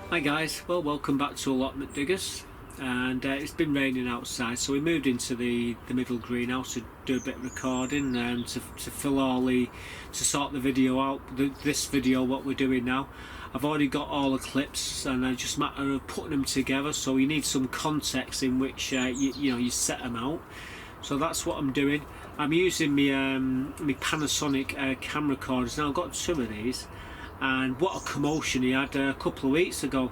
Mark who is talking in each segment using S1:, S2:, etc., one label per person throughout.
S1: Hi guys, well welcome back to Allotment Diggers, and it's been raining outside, so we moved into the middle greenhouse to do a bit of recording and to fill to sort the video out, this video what we're doing now. I've already got all the clips and it's just a matter of putting them together, so you need some context in which you set them out. So that's what I'm doing. I'm using my Panasonic camera recorders. Now I've got two of these, and what a commotion he had a couple of weeks ago.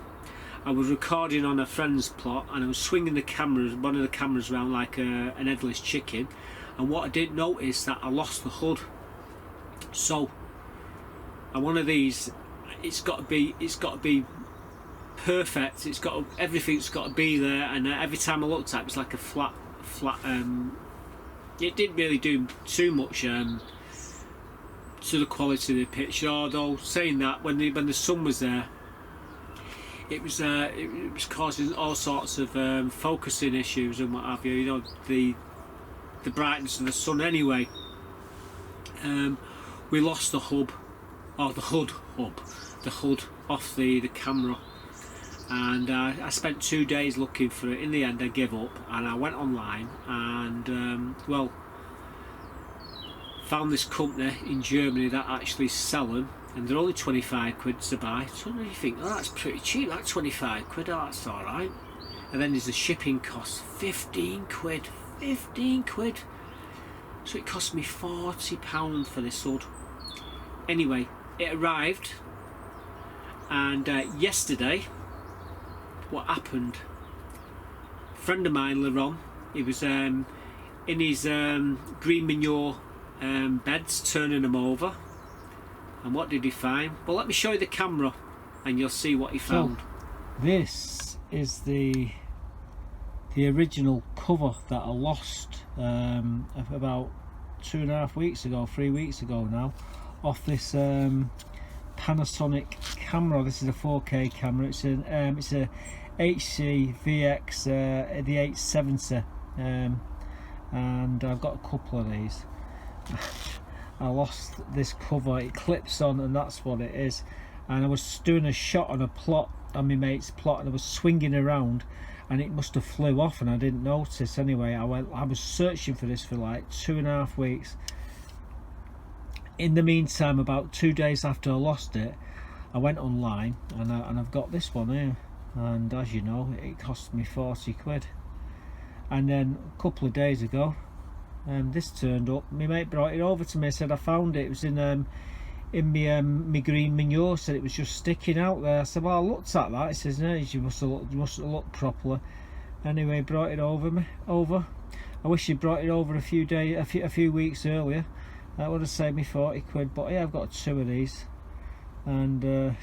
S1: I was recording on a friend's plot and I was swinging one of the cameras around like an headless chicken, and what I didn't notice that I lost the hood. So and one of these, it's got to be perfect. Everything's got to be there, and every time I looked at it, it was like a flat it didn't really do too much to the quality of the picture, although saying that, when the sun was there, it was causing all sorts of focusing issues and what have you. You know, the brightness of the sun. Anyway, we lost the hub, or the hood off the camera, and I spent 2 days looking for it. In the end I gave up and I went online and found this company in Germany that actually sell them, and they're only 25 quid to buy. So you think, oh, that's pretty cheap, that's 25 quid, oh, that's alright. And then there's the shipping cost, 15 quid. So it cost me £40 for this hood. Anyway, it arrived, and yesterday, what happened, a friend of mine, Laron, he was in his green manure beds, turning them over, and what did he find? Well, let me show you the camera and you'll see what he found.
S2: So, this is the original cover that I lost about 2.5 weeks ago, 3 weeks ago now, off this Panasonic camera. This is a 4K camera. It's a HC VX the 870, and I've got a couple of these. I lost this cover. It clips on, and that's what it is. And I was doing a shot on my mate's plot, and I was swinging around, and it must have flew off, and I didn't notice. Anyway, I was searching for this for like 2.5 weeks. In the meantime, about 2 days after I lost it, I went online and I've got this one here, and as you know, it cost me 40 quid. And then a couple of days ago, this turned up. My mate brought it over to me, said I found it. It was in my green manure, said it was just sticking out there. I said, well, I looked at that. He says, no, you must have looked properly. Anyway, he brought it over. I wish he brought it over a few weeks earlier. That would have saved me 40 quid. But yeah, I've got two of these, and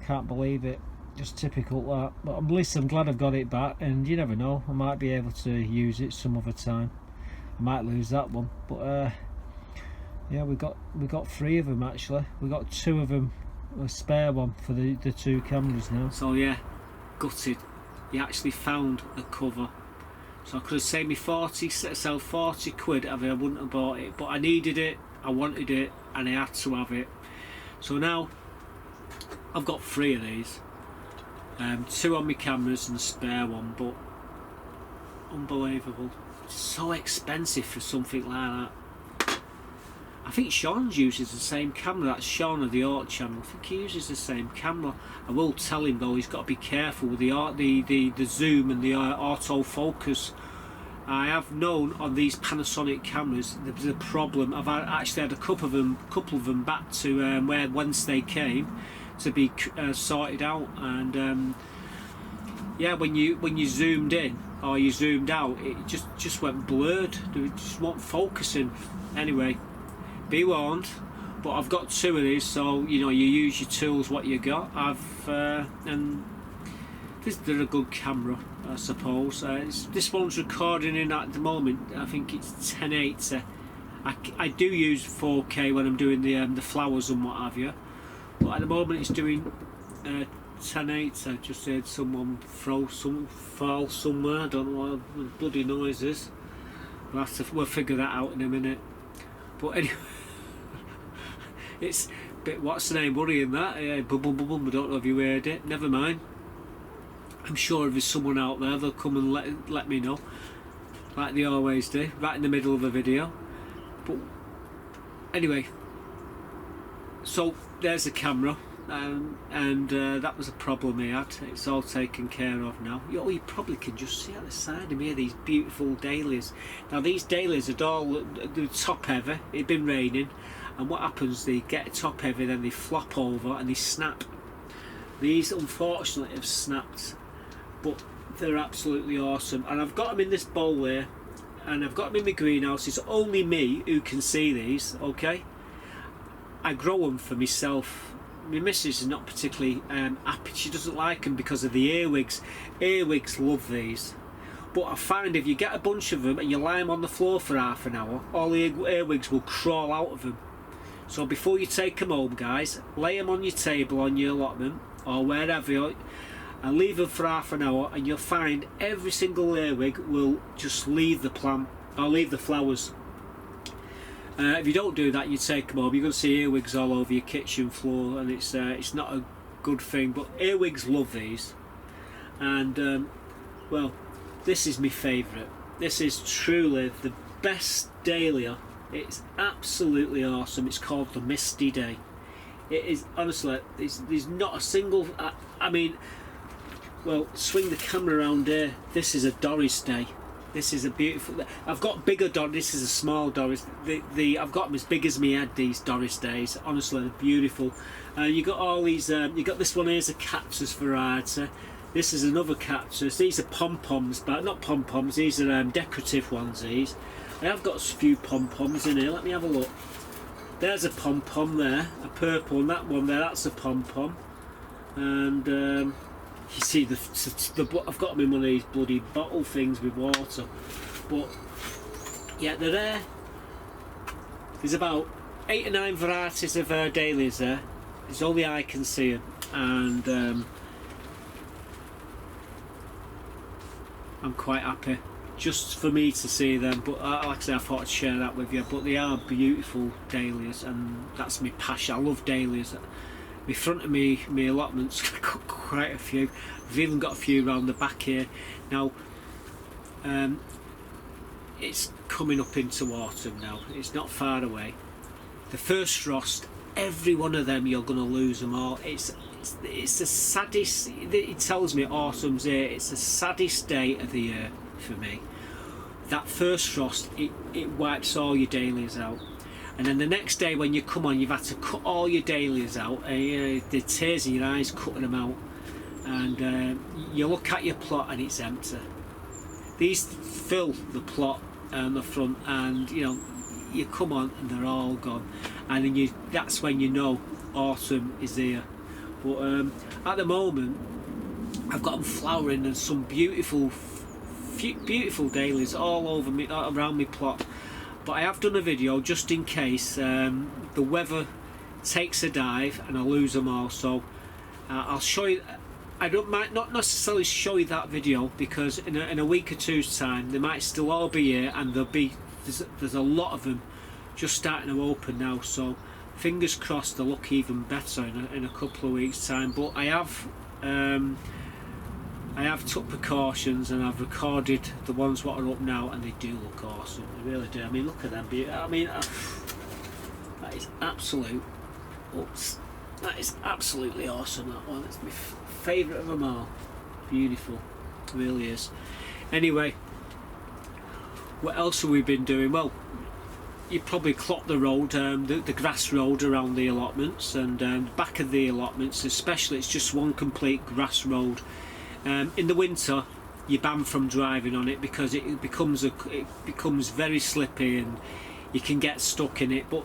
S2: can't believe it. Just typical that. But at least I'm glad I've got it back, and you never know, I might be able to use it some other time. I might lose that one, but yeah, we got 3 of them actually. We got 2 of them, a spare one for the 2 cameras now.
S1: So yeah, gutted. He actually found the cover. So I could have saved me 40 quid. I wouldn't have bought it, but I needed it, I wanted it, and I had to have it. So now I've got 3 of these, 2 on my cameras and a spare one. But unbelievable, it's so expensive for something like that. I think Sean uses the same camera. That's Sean of the Art channel. I think he uses the same camera. I will tell him though, he's got to be careful with the zoom and the autofocus. I have known on these Panasonic cameras there's a problem. I've actually had a couple of them back to whence they came to be sorted out, and yeah, when you zoomed in or you zoomed out, it just went blurred. It just wasn't focusing. Anyway, be warned. But I've got 2 of these, so you know, you use your tools what you got. And they're a good camera, I suppose. This one's recording in at the moment, I think it's 1080. I do use 4K when I'm doing the flowers and what have you, but at the moment it's doing 1080. I just heard someone fall somewhere. I don't know what the bloody noise is. We'll figure that out in a minute. But anyway, it's bit, what's the name, worrying that. Bum, bum, bum, bum. I don't know if you heard it. Never mind. I'm sure if there's someone out there, they'll come and let me know, like they always do, right in the middle of a video. But anyway, so there's the camera, and that was a problem he had. It's all taken care of now. You probably can just see at the side of me these beautiful dahlias. Now these dahlias are all top heavy. It'd been raining, and what happens, they get top heavy, then they flop over and they snap. These unfortunately have snapped, but they're absolutely awesome. And I've got them in this bowl here, and I've got them in my greenhouse. It's only me who can see these, okay? I grow them for myself. My missus is not particularly happy. She doesn't like them because of the earwigs. Earwigs love these. But I find if you get a bunch of them and you lie them on the floor for half an hour, all the earwigs will crawl out of them. So before you take them home, guys, lay them on your table, on your allotment, or wherever, and leave them for half an hour, and you'll find every single earwig will just leave the plant, or leave the flowers. If you don't do that, you take them home, you're going to see earwigs all over your kitchen floor, and it's not a good thing. But earwigs love these, and well, this is my favourite. This is truly the best dahlia. It's absolutely awesome. It's called the Misty Day. It is, honestly, there's not a single, I mean, well, swing the camera around here. This is a Doris Day. This is a beautiful, I've got bigger Doris, this is a small Doris. I've got them as big as me head, these Doris Days. Honestly, they're beautiful. You got all these, you got this one here's a cactus variety. This is another cactus. These are pom-poms, but not pom-poms, these are decorative ones, these. I have got a few pom-poms in here, let me have a look. There's a pom-pom there, a purple, and that one there, that's a pom-pom. And you see, I've got them in one of these bloody bottle things with water. But yeah, they're there. There's about 8 or 9 varieties of dahlias there. It's only I can see them, and I'm quite happy just for me to see them. But like I say, I thought I'd share that with you. But they are beautiful dahlias, and that's my passion. I love dahlias. In front of me, my allotments, I've got quite a few. I've even got a few around the back here. Now, it's coming up into autumn now. It's not far away. The first frost, every one of them, you're going to lose them all. It's the saddest. It tells me autumn's here. It's the saddest day of the year for me. That first frost, it wipes all your dahlias out. And then the next day when you come on, you've had to cut all your dahlias out, and the tears in your eyes cutting them out, and you look at your plot and it's empty. These fill the plot and the front, and you know, you come on and they're all gone, and then that's when you know autumn is here. But at the moment I've got them flowering, and some beautiful dahlias all over me, around my plot. But I have done a video just in case the weather takes a dive and I lose them all. So I'll show you. I might not necessarily show you that video, because in a week or two's time they might still all be here, and there's a lot of them just starting to open now. So fingers crossed they'll look even better in a couple of weeks' time. But I have took precautions, and I've recorded the ones what are up now, and they do look awesome. They really do. I mean, look at them. I mean, that is absolute. Oops, that is absolutely awesome. That one. It's my favourite of them all. Beautiful, it really is. Anyway, what else have we been doing? Well, you probably clocked the road, the grass road around the allotments, and back of the allotments especially. It's just one complete grass road. In the winter you're banned from driving on it because it becomes very slippy and you can get stuck in it. But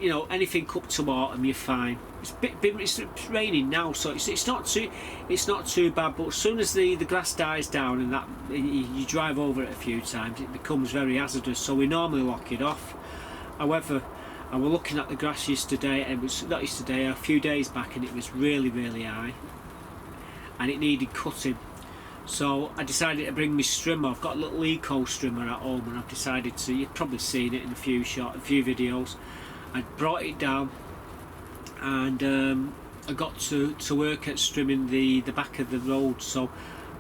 S1: you know, anything up to autumn you're fine. It's raining now, so it's not too bad. But as soon as the grass dies down and that you drive over it a few times, it becomes very hazardous. So we normally lock it off. However, I was looking at the grass yesterday, and it was not yesterday, a few days back, and it was really high, and it needed cutting. So I decided to bring my strimmer. I've got a little eco strimmer at home, and I've decided to, you've probably seen it in a few videos. I brought it down, and I got to work at Strimming the back of the road, so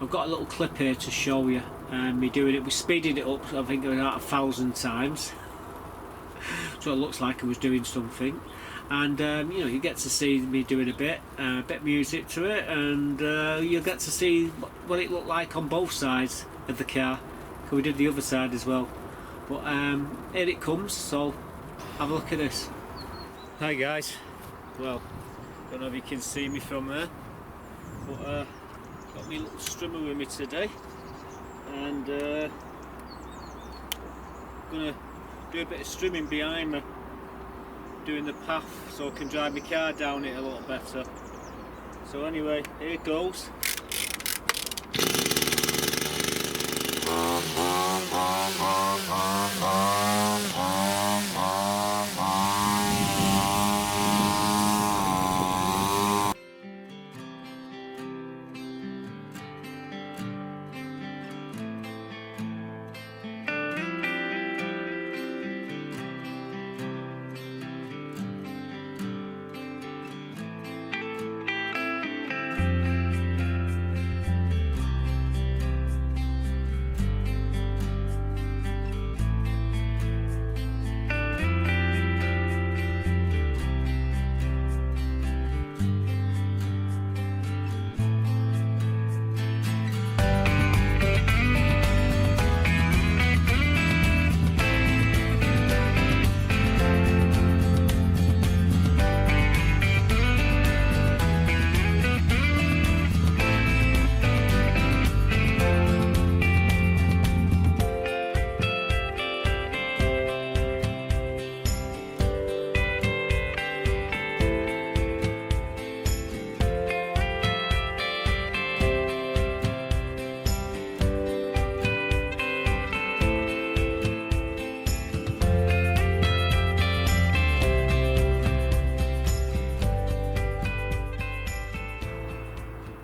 S1: I've got a little clip here to show you me doing it. We speeded it up, I think about 1,000 times, so it looks like I was doing something. And you know, you get to see me doing a bit of music to it, and you'll get to see what it looked like on both sides of the car, because we did the other side as well. But here it comes, so have a look at this. Hi guys, well, don't know if you can see me from there, but got me little Strimmer with me today, and gonna do a bit of strimming behind me, doing the path so I can drive my car down it a little better. So anyway, here it goes.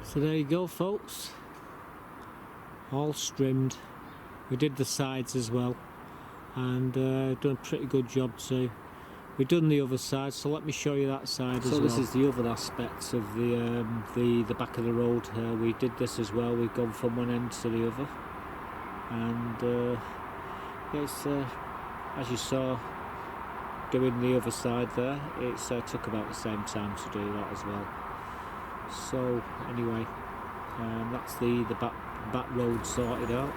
S1: So there you go folks, all strimmed. We did the sides as well, and done a pretty good job too. We've done the other side, so let me show you that side as well. So this is the other aspects of the back of the road. We did this as well, we've gone from one end to the other, and it's as you saw doing the other side there, it's took about the same time to do that as well. So anyway, that's the back road sorted out.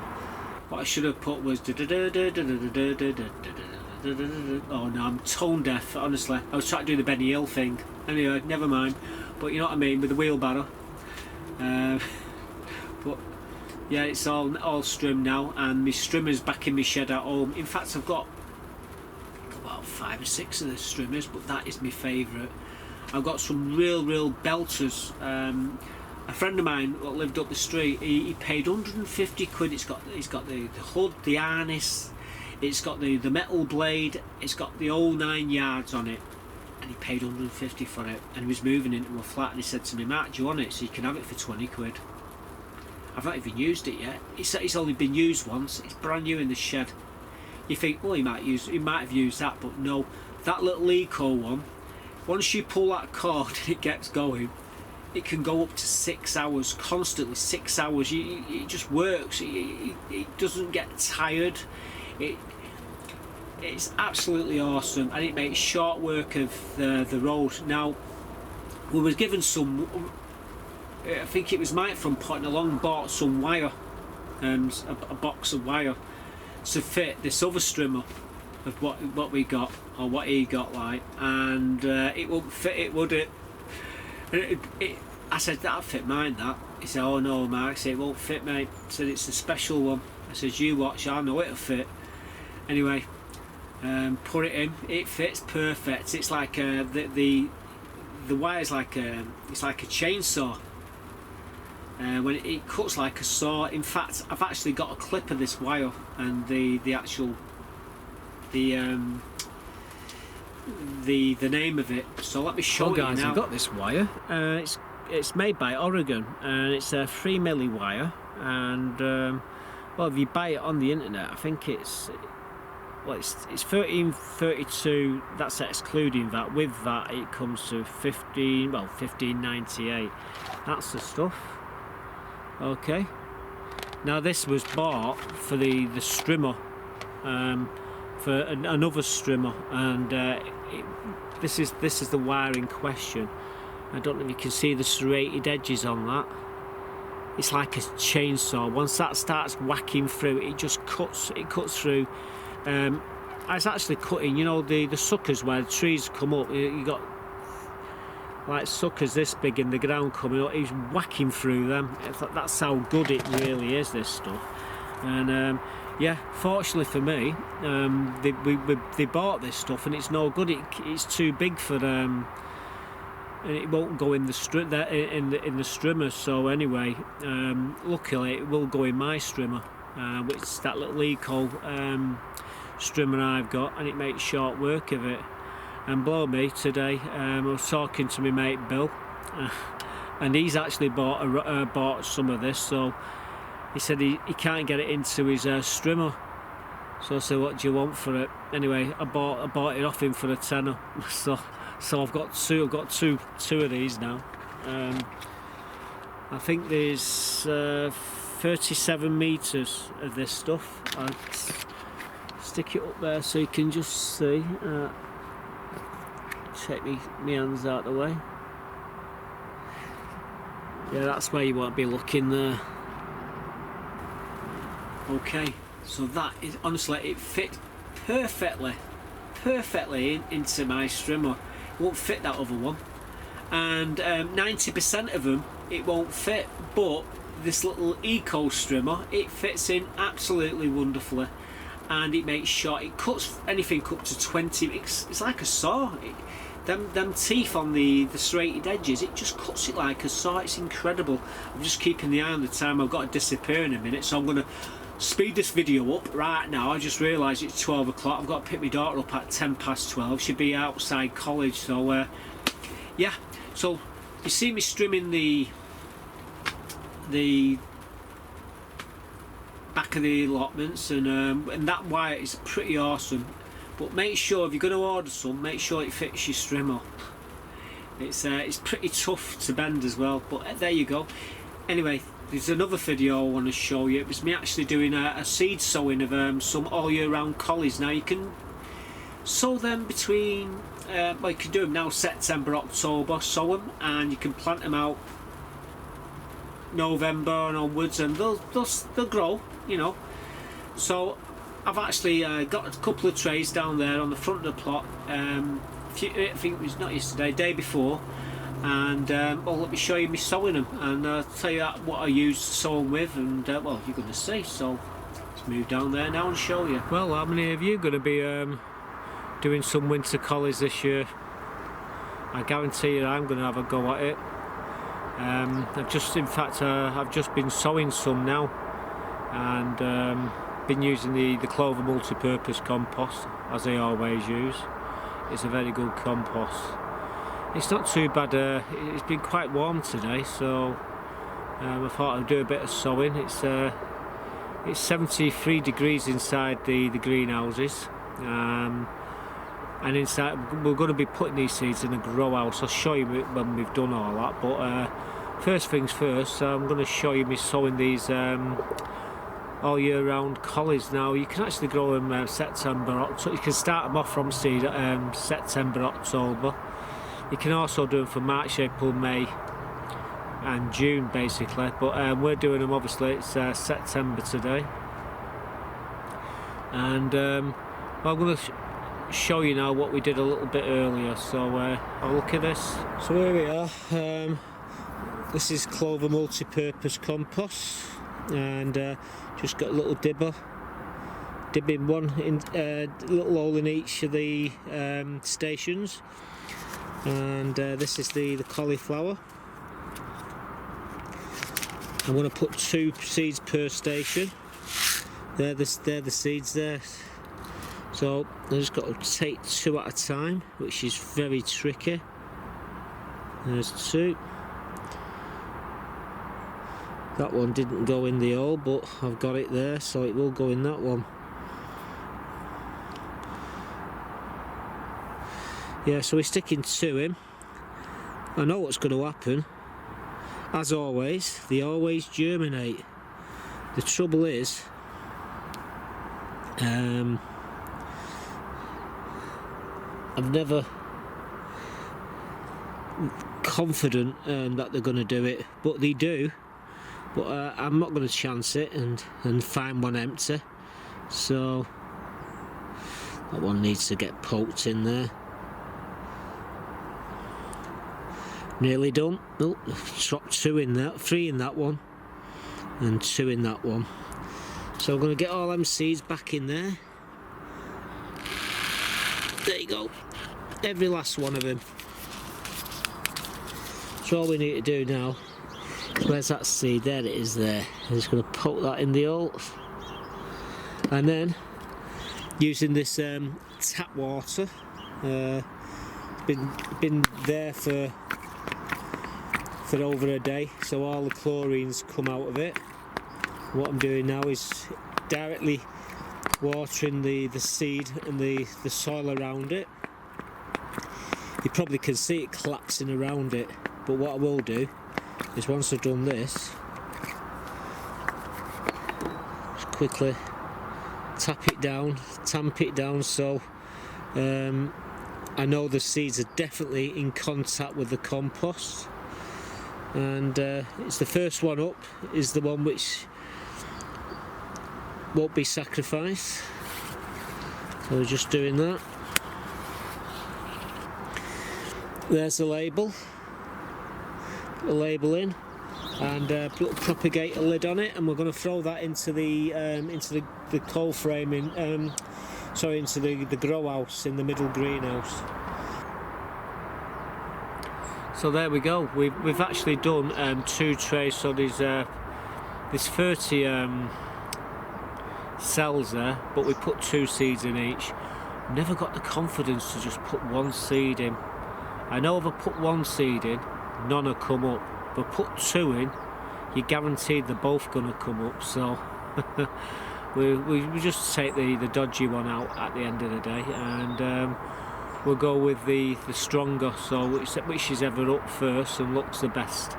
S1: What I should have put was oh no, I'm tone deaf, honestly. I was trying to do the Benny Hill thing. Anyway, never mind. But you know what I mean, with the wheelbarrow. But yeah, it's all strimmed now, and my strimmer's back in my shed at home. In fact, I've got about 5 or 6 of the strimmers, but that is my favourite. I've got some real belters. A friend of mine that lived up the street, he paid 150 quid. It's got the hood, the harness, it's got the metal blade, it's got the whole 9 yards on it, and he paid 150 for it, and he was moving into a flat, and he said to me, "Mark, do you want it? So you can have it for 20 quid. I've not even used it yet. It's only been used once. It's brand new in the shed. You think, well, he might have used that, but no. That little Eco one, once you pull that cord and it gets going, it can go up to 6 hours, constantly 6 hours. It just works. It doesn't get tired. It's absolutely awesome, and it makes short work of the road. Now, we were given some, I think it was Mike from Potting Along bought some wire, a box of wire to fit this other strimmer of what we got, or what he got, like, and it wouldn't fit it, would it? I said, that'll fit mine, that. He said, oh no, Mark. I said, it won't fit, mate. I said, it's a special one. I said, you watch, I know it'll fit. Anyway, put it in, it fits perfect. It's like the wire's like it's like a chainsaw. When it cuts like a saw. In fact, I've actually got a clip of this wire and the actual the name of it. So let me show you guys now. I've got this wire. It's made by Oregon, and it's a 3 milli wire. And well, if you buy it on the internet, I think it's well, it's 1332. That's excluding that. With that, it comes to 1598. That's the stuff. Okay. Now this was bought for the Strimmer, for another Strimmer, and this is the wire in question. I don't know if you can see the serrated edges on that. It's like a chainsaw. Once that starts whacking through, it just cuts. It cuts through. I was actually cutting, you know, the suckers where the trees come up. You got like suckers this big in the ground coming up. He's whacking through them. That's how good it really is, this stuff. And yeah, fortunately for me, they bought this stuff and it's no good. It's too big for them. And it won't go in the Strimmer. So anyway, luckily it will go in my Strimmer, which is that little Eco Strimmer I've got, and it makes short work of it. And blow me, today I was talking to my mate Bill, and he's actually bought some of this. So he said he can't get it into his Strimmer. So I said, what do you want for it? Anyway, I bought it off him for a tenner. So I've got two of these now. I think there's 37 meters of this stuff. I'll stick it up there so you can just see. Take me hands out of the way. Yeah, that's where you want to be looking there. Okay, so that is, honestly, it fit perfectly into my Strimmer. It won't fit that other one, and 90% of them it won't fit, but this little Eco Strimmer, it fits in absolutely wonderfully, and it makes short. It cuts anything up to 20. It's like a saw. Them teeth on the serrated edges, it just cuts it like a saw. It's incredible. I'm just keeping the eye on the time. I've got to disappear in a minute, so I'm going to speed this video up right now. I just realised it's 12 o'clock. I've got to pick my daughter up at 10 past 12. She'll be outside college. So yeah, so you see me strimming the back of the allotments, and that wire is pretty awesome. But make sure if you're going to order some, make sure it fits your Strimmer. It's pretty tough to bend as well, but there you go. Anyway, there's another video I want to show you. It was me actually doing a seed sowing of some all year round collies. Now you can sow them between, well, you can do them now September, October, sow them, and you can plant them out November and onwards, and they'll grow, you know. So I've actually got a couple of trays down there on the front of the plot. I think it was not yesterday, day before. And well, let me show you me sowing them, and tell you what I use to sow them with, and well, you're going to see. So let's move down there now and show you. Well, how many of you are going to be doing some winter collies this year? I guarantee you I'm going to have a go at it. I've just been sowing some now, and been using the clover multi-purpose compost, as I always use. It's a very good compost. It's not too bad. It's been quite warm today, so I thought I'd do a bit of sowing. It's 73 degrees inside the greenhouses, and inside we're going to be putting these seeds in a grow house. I'll show you when we've done all that. But first things first, I'm going to show you me sowing these all year round collies. Now you can actually grow them September, October. You can start them off from seed September, October. You can also do them for March, April, May and June basically, but we're doing them, obviously it's September today. And well, I'm going to show you now what we did a little bit earlier, so I'll look at this. So here we are. This is clover multi-purpose compost, and just got a little dibbing one in little hole in each of the stations. And this is the cauliflower. I'm going to put 2 seeds per station. They're the seeds there. So I just got to take 2 at a time, which is very tricky. There's 2. That one didn't go in the hole, but I've got it there, so it will go in that one. Yeah, so we're sticking to him. I know what's going to happen. As always, they always germinate. The trouble is, I'm never confident that they're going to do it, but they do. But I'm not going to chance it and find one empty. So that one needs to get poked in there. Nearly done. Oh, dropped 2 in that, 3 in that one, and 2 in that one. So I'm going to get all them seeds back in there. There you go. Every last one of them. So all we need to do now, where's that seed? There it is there. I'm just going to poke that in the hole. And then, using this tap water, been there for over a day, so all the chlorine's come out of it. What I'm doing now is directly watering the seed and the soil around it. You probably can see it collapsing around it, but what I will do is once I've done this, just quickly tap it down, tamp it down, so I know the seeds are definitely in contact with the compost. And it's the first one up is the one which won't be sacrificed. So we're just doing that. There's the label. Put the label in, and propagate a lid on it, and we're going to throw that into the coal framing. Into the grow house in the middle greenhouse. So there we go. We've actually done 2 trays. So there's 30 cells there, but we put 2 seeds in each. Never got the confidence to just put 1 seed in. I know if I put 1 seed in, none will come up. But put 2 in, you're guaranteed they're both going to come up. So we just take the dodgy one out at the end of the day, and we'll go with the stronger, so which is ever up first and looks the best.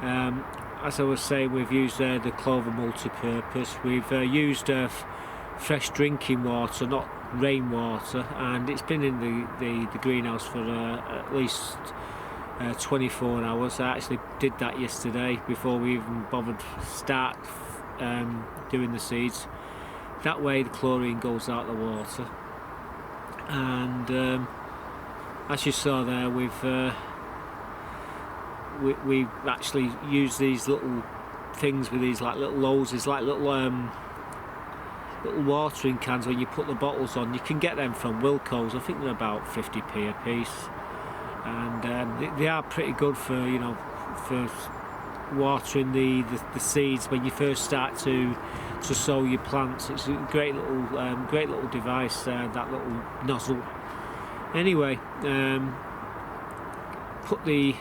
S1: As I was saying, we've used the clover multi-purpose. We've used fresh drinking water, not rainwater, and it's been in the greenhouse for at least 24 hours. I actually did that yesterday before we even bothered start doing the seeds. That way the chlorine goes out the water. And as you saw there, we've actually used these little things with these like little hoses, like little watering cans. When you put the bottles on, you can get them from Wilco's. I think they're about 50p a piece, and they are pretty good for for watering the seeds when you first start to sow your plants. It's a great little device, that little nozzle. Anyway, put the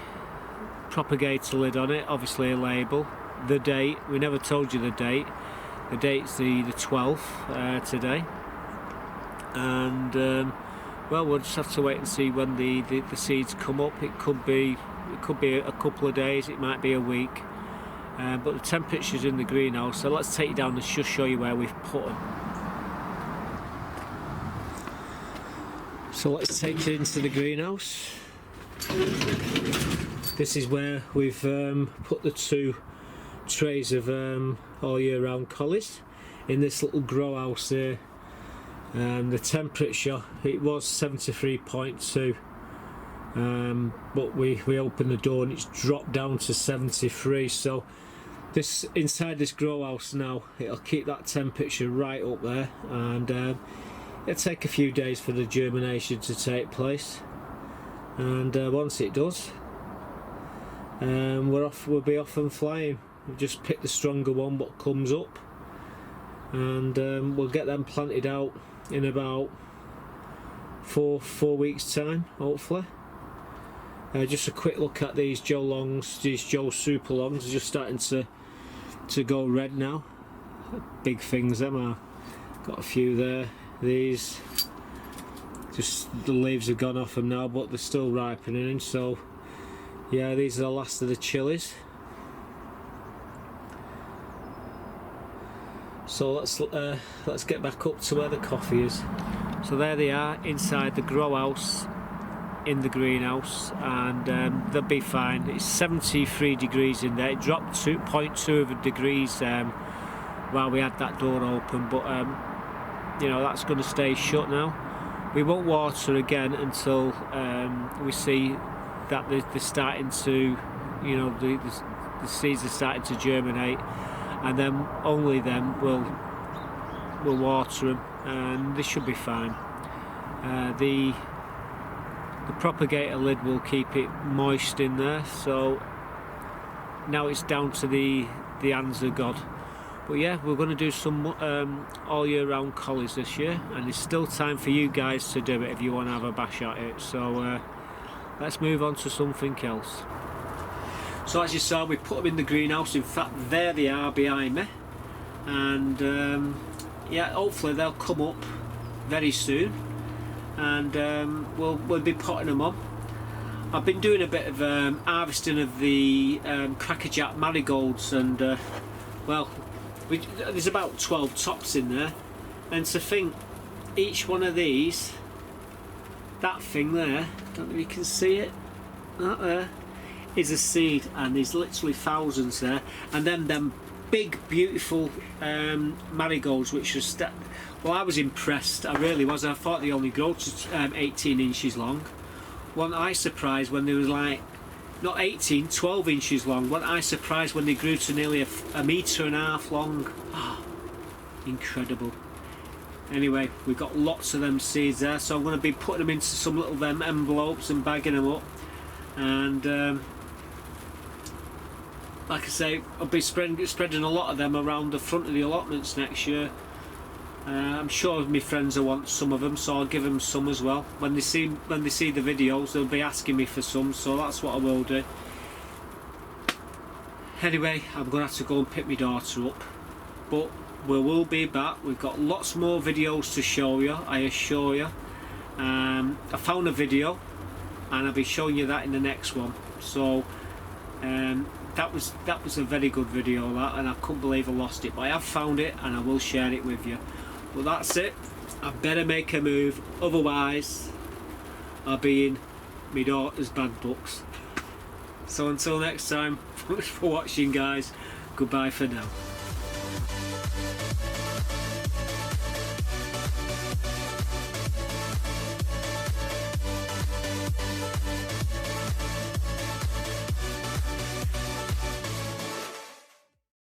S1: propagator lid on it, obviously a label, the date. We never told you the date. The date's the 12th today, and well, we'll just have to wait and see when the seeds come up. It could be a couple of days, it might be a week. But the temperature's in the greenhouse, so let's take you down and just show you where we've put them. So let's take you into the greenhouse. This is where we've put the 2 trays of all year round collies in this little grow house there. The temperature, it was 73.2. But we opened the door and it's dropped down to 73. So this inside this grow house now, it'll keep that temperature right up there, and it'll take a few days for the germination to take place. And once it does, we'll be off and flying. We'll just pick the stronger one what comes up, and we'll get them planted out in about four weeks time, hopefully. Just a quick look at these Joe Longs, these Joe Super Longs are just starting to go red now. Big things them are. Got a few there. These just the leaves have gone off them now, but they're still ripening. So yeah, these are the last of the chilies. So let's get back up to where the coffee is. So there they are inside the grow house in the greenhouse, and they'll be fine. It's 73 degrees in there. It dropped 2.2 degrees while we had that door open, but you know, that's going to stay shut now. We won't water again until we see that they're starting to, you know, the seeds are starting to germinate, and then only then we'll water them, and they should be fine. The propagator lid will keep it moist in there, so now it's down to the hands of God. But yeah, we're going to do some all year round collies this year, and there's still time for you guys to do it if you want to have a bash at it. So let's move on to something else. So as you saw, we put them in the greenhouse. In fact, there they are behind me, and yeah, hopefully they'll come up very soon, and we'll be putting them on. I've been doing a bit of harvesting of the crackerjack marigolds, and well, there's about 12 tops in there, and to think each one of these, that thing there, don't know if you can see it, that there is a seed, and there's literally thousands there, and then them big beautiful marigolds, which was well, I was impressed, I really was. I thought they only grow to 18 inches long. Wasn't I surprised when they was like not 18, 12 inches long? Wasn't I surprised when they grew to nearly a metre and a half long? Oh, incredible. Anyway, we've got lots of them seeds there, so I'm going to be putting them into some little envelopes and bagging them up, and like I say, I'll be spreading a lot of them around the front of the allotments next year. I'm sure my friends will want some of them, so I'll give them some as well. When they see the videos, they'll be asking me for some, so that's what I will do. Anyway, I'm going to have to go and pick my daughter up, but we will be back. We've got lots more videos to show you, I assure you. I found a video, and I'll be showing you that in the next one. So that was a very good video, that, and I couldn't believe I lost it, but I have found it and I will share it with you. Well, that's it. I better make a move, otherwise I'll be in my daughter's bad books. So until next time, thanks for watching, guys. Goodbye for now.